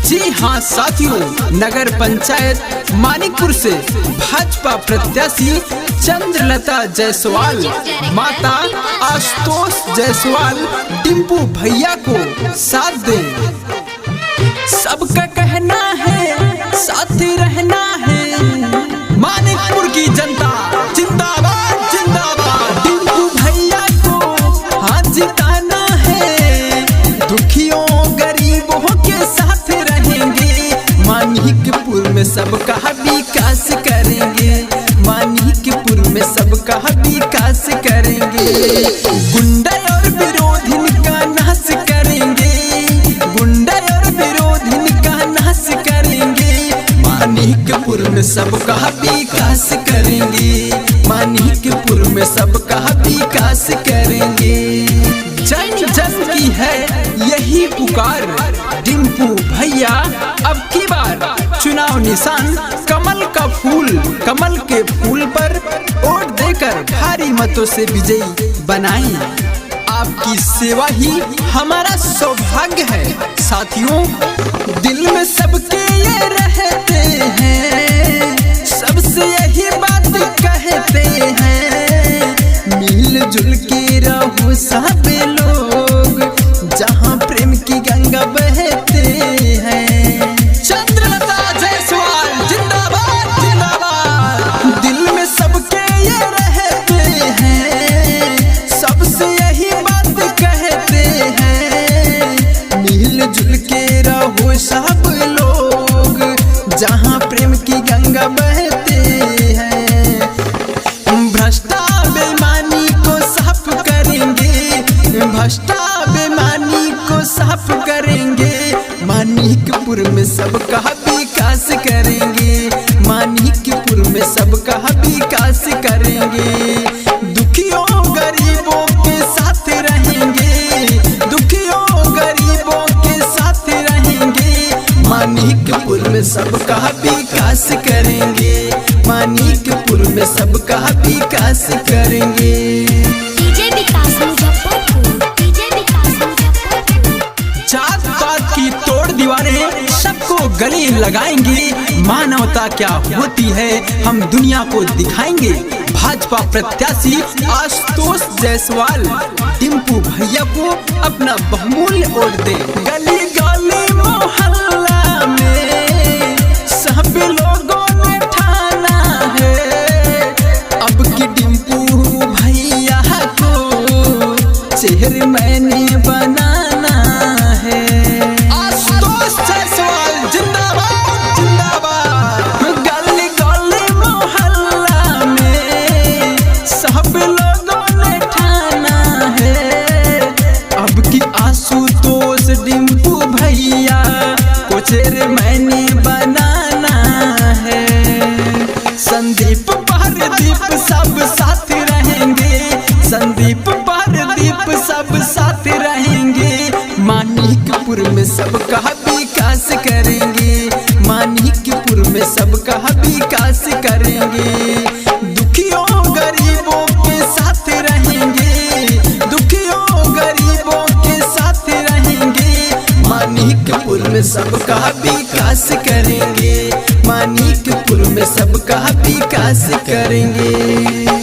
जी हाँ साथियों, नगर पंचायत मानिकपुर से भाजपा प्रत्याशी चंद्रलता जायसवाल माता आशुतोष जायसवाल डिम्पू भैया को साथ दें। सबका कहना है साथ रहना है, मानिकपुर की जनता जिंदाबाद जिंदाबाद। डिम्पू भैया को हाथ जिताना है, दुखियों गरीबों के साथ रहेंगे, मानिकपुर में सबका विकास करेंगे, मानिकपुर में सबका विकास करेंगे। गुंडा और विरोधी का नाश करेंगे, गुंडा और विरोधी का नाश करेंगे, मानिकपुर में सबका विकास करेंगे, मानिकपुर में सबका विकास करेंगे। जन जन की है यही पुकार, डिम्पू भैया अब की बार चुनाव निशान कमल का फूल, कमल के फूल पर वोट देकर भारी मतों से विजयी बनाएं। आपकी सेवा ही हमारा सौभाग्य है साथियों, दिल में सबके ये रहते हैं, सबसे यही बात कहते हैं, मिलजुल के रहो सब लोग, जहाँ प्रेम की गंगा बहते हैं। चंद्रलता जायसवाल जिंदाबाद जिंदाबाद। दिल में सबके ये रहते हैं, सबसे यही बात कहते हैं, मिलजुल के रहो सब लोग, जहाँ प्रेम की गंगा बहते हैं। भ्रष्टा बेईमानी को साफ करेंगे, भ्रष्टा बेईमानी को साफ करेंगे, मानिकपुर में सबका विकास करेंगे, मानिकपुर में सबका विकास करेंगे। दुखियों गरीबों के साथ रहेंगे, दुखियों गरीबों के साथ रहेंगे, मानिकपुर में सबका विकास करेंगे, मानिकपुर में सबका विकास करेंगे। जात पात की तोड़ दीवारें सबको गले लगाएंगे, मानवता क्या होती है हम दुनिया को दिखाएंगे। भाजपा प्रत्याशी आशुतोष जायसवाल डिम्पू भैया को अपना बहुमूल्य वोट दे। गली गली मोहल्ला में सब लोगों ने ठाना है, अब की डिम्पू भैया को चेयरमैन बनाना है। आशुतोष जायसवाल जिंदाबाद जिंदाबाद। गली गली मोहल्ला में सब लोगों ने ठाना है, अब की आशुतोष डिम्पू भैया को चेयरमैन बनाना है। संदीप पारदीप सब साथ रहेंगे, संदीप पारदीप सब साथ रहेंगे, मानिकपुर में सबका विकास करेंगे, मानिकपुर में सबका विकास करेंगे। दुखियों गरीबों के साथ रहेंगे, दुखियों गरीबों के साथ रहेंगे, मानिकपुर में सबका विकास करेंगे, मानिकपुर में सबका विकास करेंगे।